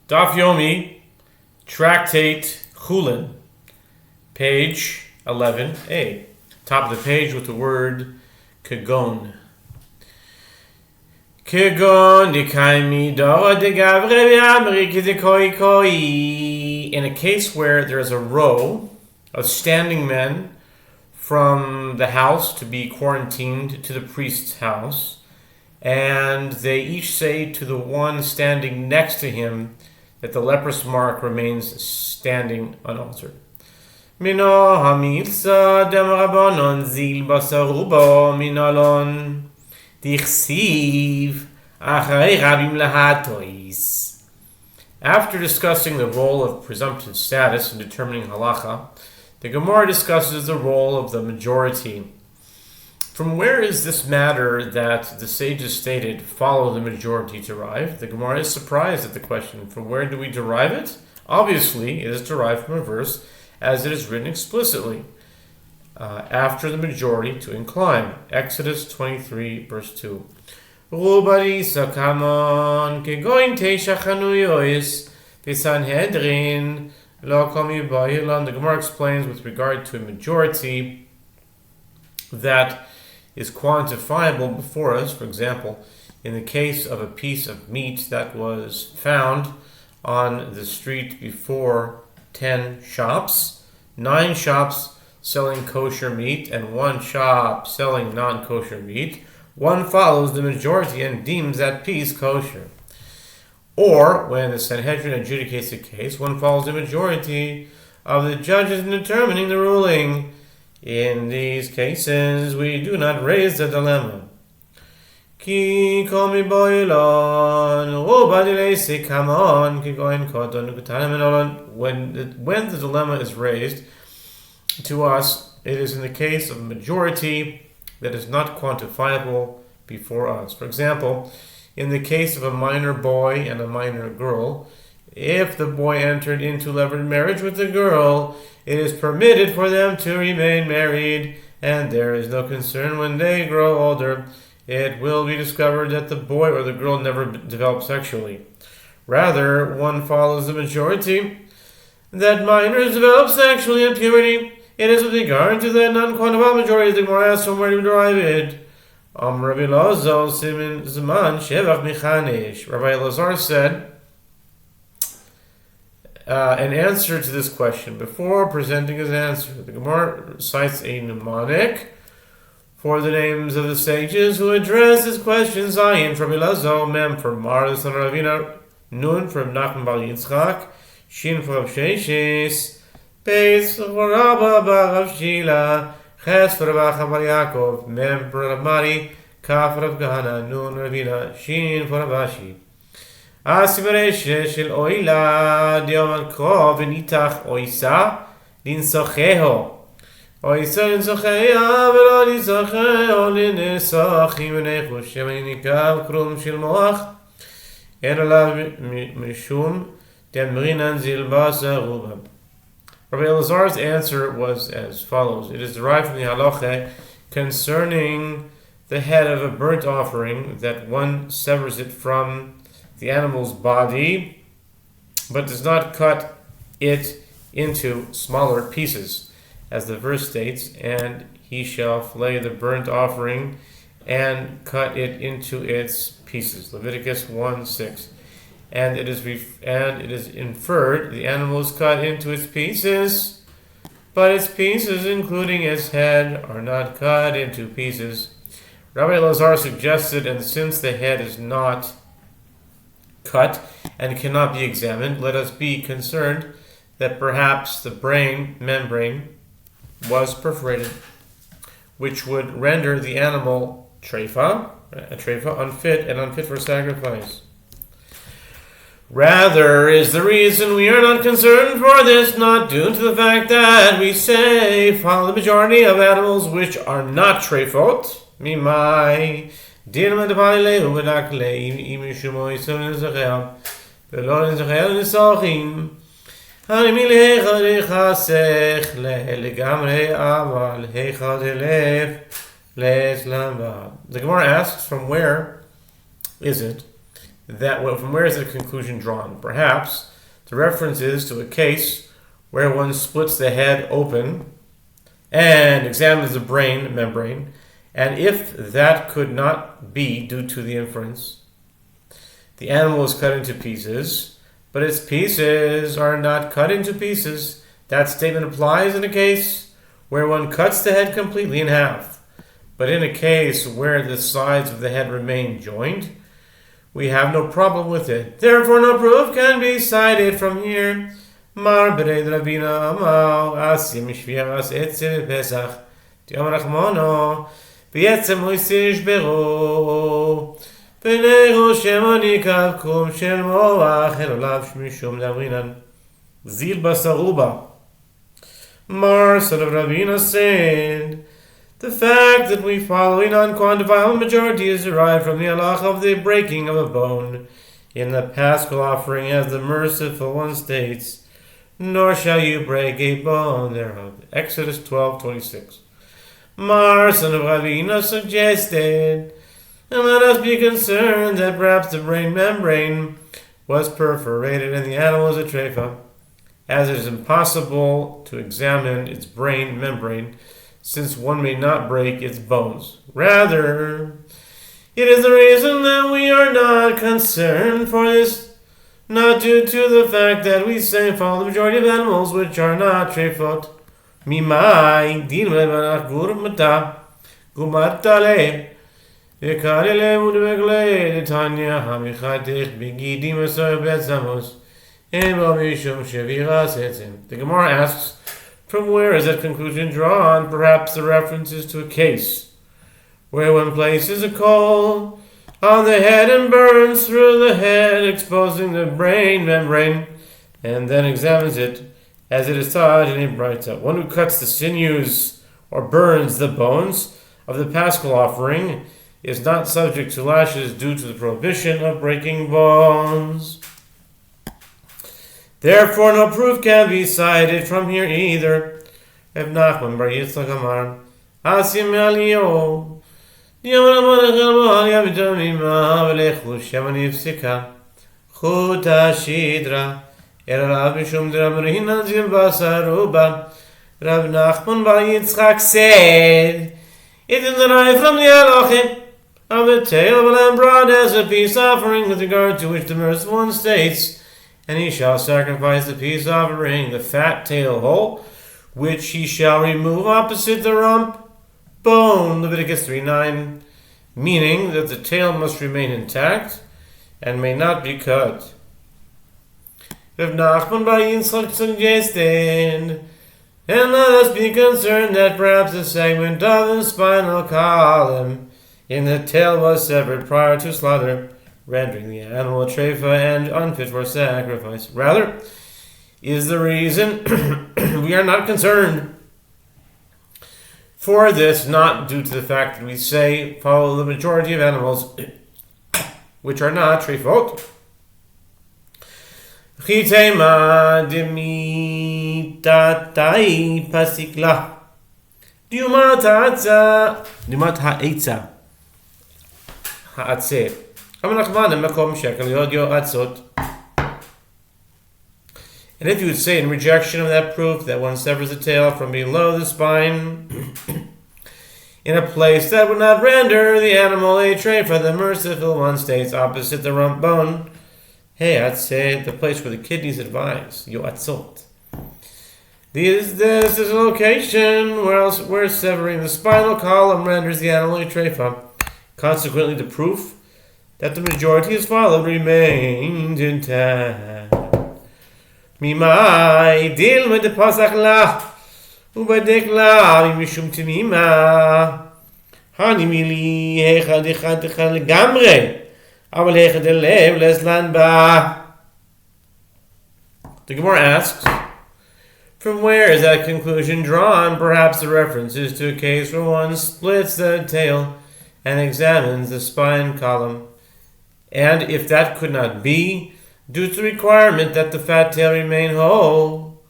Daf Yomi, Tractate Chullin, page 11a. Top of the page with the word Kagon. Kagon dikaimi dora de gavre America de koi. In a case where there is a row of standing men from the house to be quarantined to the priest's house, and they each say to the one standing next to him that the leprous mark remains standing unaltered. Mino hamilsa dem rabbanon zil basarubo minalon dichsiv acharei rabim lahatois. After discussing the role of presumptive status in determining halacha, the Gemara discusses the role of the majority. From where is this matter that the sages stated follow the majority derived? The Gemara is surprised at the question. From where do we derive it? Obviously, it is derived from a verse as it is written explicitly. After the majority to incline. Exodus 23, verse 2. The Gemara explains with regard to a majority that is quantifiable before us. For example, in the case of a piece of meat that was found on the street before 10 shops, 9 shops selling kosher meat and 1 shop selling non-kosher meat, one follows the majority and deems that piece kosher. Or, when the Sanhedrin adjudicates a case, one follows the majority of the judges in determining the ruling. In these cases, we do not raise the dilemma. When the dilemma is raised to us, it is in the case of a majority that is not quantifiable before us. For example, in the case of a minor boy and a minor girl, if the boy entered into levirate marriage with the girl, it is permitted for them to remain married, and there is no concern when they grow older. It will be discovered that the boy or the girl never developed sexually. Rather, one follows the majority that minors develop sexually at puberty. It is with regard to the non-quantifiable majority the Gemara asks from where to derive it. Rabbi Elazar said, an answer to this question. Before presenting his answer, the Gemara cites a mnemonic for the names of the sages who address this question. Zayin from Elazar, Mem from Mara, son of Ravina, Nun from Nachman Bar Yitzchak, Shin from Sheshis, Beis for Rabba Bar Rav Shila, Ches for Rabba Bar Yaakov, Mem for Rav Mari, Kaf for Rav Gahana, Nun Ravina, Shin for Rav Ashi. Asimareshe shel oila diom al krov v'nitach oisa linsocheho. Oisa linsocheho v'lo linsocheho linesachim v'nechushem v'nikav krum shel moach en olav mishum demrinan zil basarubam. Rabbi Elazar's answer was as follows. It is derived from the halacha concerning the head of a burnt offering that one severs it from the animal's body, but does not cut it into smaller pieces, as the verse states, and he shall flay the burnt offering and cut it into its pieces. Leviticus 1:6. And it is inferred the animal is cut into its pieces, but its pieces, including its head, are not cut into pieces. Rabbi Elazar suggested, and since the head is not cut and cannot be examined, let us be concerned that perhaps the brain membrane was perforated, which would render the animal treifa unfit for sacrifice. Rather is the reason we are not concerned for this not due to the fact that we say follow the majority of animals which are not treifot, mimai Dirma de Paleo Vedakle, Imishumo, Isonizahel, Belon Zahel, Nisochim, Hanimilecha Sech, Legamre Aval, Hecha Delef, Les Lamba. The Gemara asks, from where is it from where is the conclusion drawn? Perhaps the reference is to a case where one splits the head open and examines the brain membrane, and if that could not be due to the inference, the animal is cut into pieces, but its pieces are not cut into pieces. That statement applies in a case where one cuts the head completely in half. But in a case where the sides of the head remain joined, we have no problem with it. Therefore, no proof can be cited from here. Mar bereid Rabina Amal, Asim Shviras Etzim Pesach, Diom Rachmono, Vietzem Hoisish Bero, Benego Shemoni Kavkum Shelmoach, Helolav Shmishum Davrinan, Zil Basaruba. Mar, son of Rabina, said, the fact that we follow a non-quantifiable majority is derived from the halach of the breaking of a bone in the paschal offering, as the merciful one states, nor shall you break a bone thereof. Exodus 12:26. Mar, son of Ravina, suggested, and let us be concerned that perhaps the brain membrane was perforated and the animal is a treifa, as it is impossible to examine its brain membrane, since one may not break its bones. Rather, it is the reason that we are not concerned for this, not due to the fact that we say follow the majority of animals which are not treifot. Mimai din levanach gurmata gumatale yekalele udbegle detanya hamichatich begidim esoy betzamos emo mishum sheviras etzim. The Gemara asks, from where is that conclusion drawn? Perhaps the reference is to a case where one places a coal on the head and burns through the head, exposing the brain membrane, and then examines it, as it is taught in a Braita. One who cuts the sinews or burns the bones of the paschal offering is not subject to lashes due to the prohibition of breaking bones. Therefore, no proof can be cited from here either. Reb Nachman bar Yitzchak Amar, Asim Aliyo, Yamaramanachal Yabidamima, Velechu Shemani Fsika, Chuta Shidra, Erav Mishum Dramrina Zilbasaruba. Reb Nachman bar Yitzchak said, it is derived from the halacha of the tail of a lamb brought as a peace offering, with regard to which the merciful one states, and he shall sacrifice the peace offering, the fat tail whole, which he shall remove opposite the rump bone, Leviticus 3:9, meaning that the tail must remain intact and may not be cut. Rav Nachman bar Yitzchak suggested, and let us be concerned that perhaps a segment of the spinal column in the tail was severed prior to slaughter, rendering the animal a treifa and unfit for sacrifice. Rather, is the reason we are not concerned for this, not due to the fact that we say follow the majority of animals which are not treifot. Chitema demitatai pasikla diumat ha'etza ha'atzeh. And if you would say in rejection of that proof that one severs the tail from below the spine in a place that would not render the animal a treifa, the merciful one states opposite the rump bone, hey, I'd say the place where the kidneys advise, yoatzot. This is a location where severing the spinal column renders the animal a treifa. Consequently, the proof that the majority is followed remains intact. Mimai dil med pasach la ubadek la mishum timima hani mili hechad legamre aval hechad lev leslan ba. The Gemara asks, from where is that conclusion drawn? Perhaps the reference is to a case where one splits the tail and examines the spine column, and if that could not be, due to the requirement that the fat tail remain whole,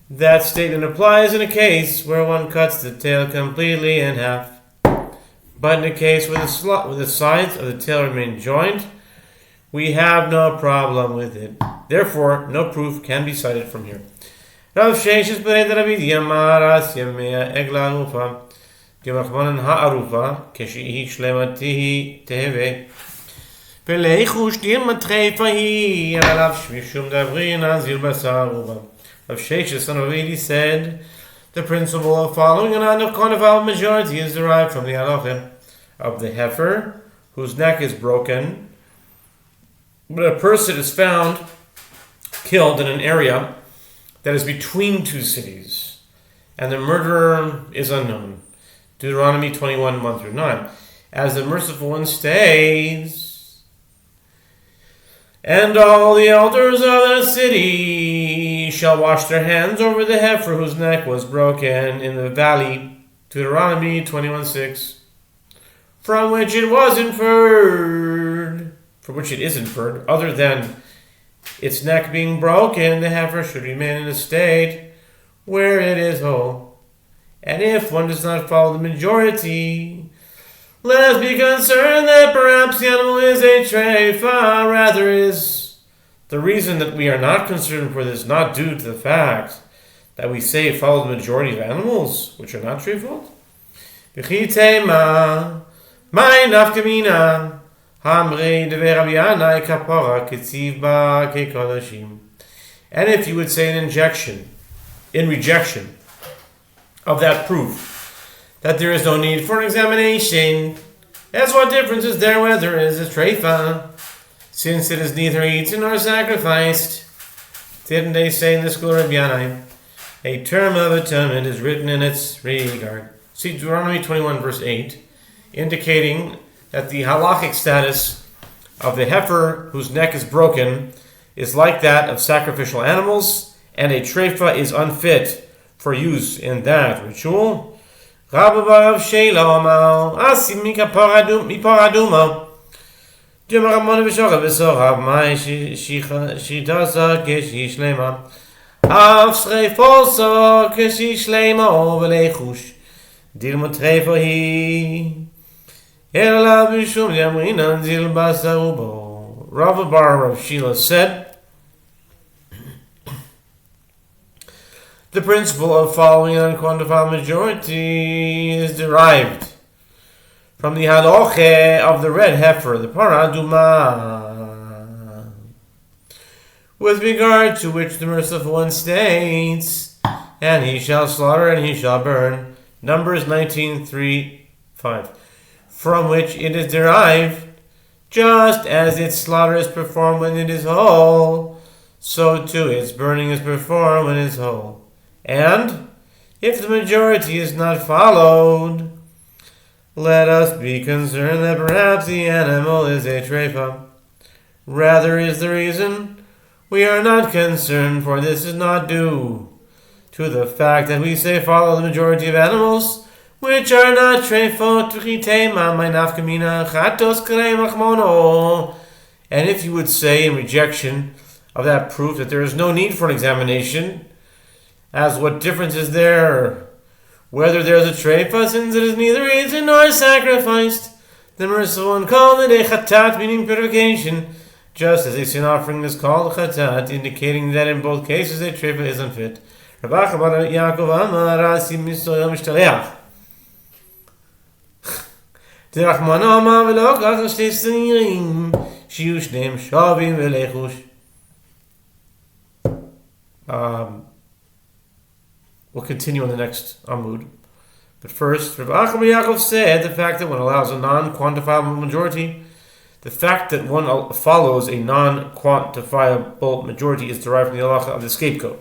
that statement applies in a case where one cuts the tail completely in half. But in a case where the sides of the tail remain joined, we have no problem with it. Therefore, no proof can be cited from here. Rav Sheshes Bered Rabbi Yamaras Yamea Egla Arufa Gemachmanan Ha'arufa Keshihi Shlematihi Teheve Peleichush Diamatrefahi Alav Shmishum Davrin Azil Basaruba. Rav Sheshes son of Eli said, the principle of following an unquantifiable majority is derived from the halachah of the heifer whose neck is broken, but a person is found killed in an area that is between two cities, and the murderer is unknown. Deuteronomy 21, 1 through 9. As the merciful one states, and all the elders of the city shall wash their hands over the heifer whose neck was broken in the valley. Deuteronomy 21, 6. From which it is inferred, other than its neck being broken, the heifer should remain in a state where it is whole. And if one does not follow the majority, let us be concerned that perhaps the animal is a treifa. Rather, is the reason that we are not concerned for this not due to the fact that we say follow the majority of animals, which are not treifot? B'chitema, my nafkamina. And if you would say in rejection of that proof, that there is no need for an examination, that's what difference is there whether it is a treifa, since it is neither eaten nor sacrificed. Didn't they say in the school of Yanai, a term of atonement is written in its regard? See Deuteronomy 21 verse 8, indicating that the halachic status of the heifer whose neck is broken is like that of sacrificial animals, and a treifa is unfit for use in that ritual. Rav Bar Rav Shila said, the principle of following an unquantified majority is derived from the halacha of the red heifer, the paraduma, with regard to which the merciful one states, and he shall slaughter and he shall burn. Numbers 19:3-5. From which it is derived, just as its slaughter is performed when it is whole, so too its burning is performed when it is whole. And if the majority is not followed, let us be concerned that perhaps the animal is a treifa. Rather is the reason we are not concerned, for this is not due to the fact that we say follow the majority of animals, which are not treifot. And if you would say in rejection of that proof that there is no need for an examination, as what difference is there whether there is a treifa, since it is neither eaten nor sacrificed? The merciful one called it a chatat, meaning purification, just as a sin offering is called a chatat, indicating that in both cases a treifa is unfit. We'll continue on the next Amud. But first, Rav Achim Yaakov said the fact that one allows a non-quantifiable majority, the fact that one follows a non-quantifiable majority is derived from the halacha of the scapegoat.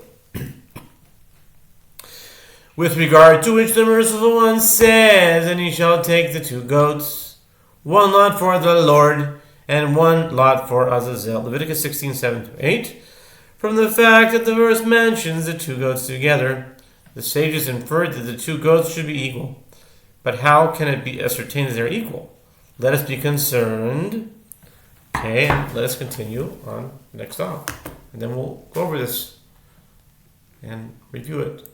With regard to which the merciful one says, and he shall take the 2 goats, 1 lot for the Lord, and 1 lot for Azazel. Leviticus 16:7-8. From the fact that the verse mentions the 2 goats together, the sages inferred that the 2 goats should be equal. But how can it be ascertained that they're equal? Let us be concerned. Okay, and let us continue on next off. And then we'll go over this and review it.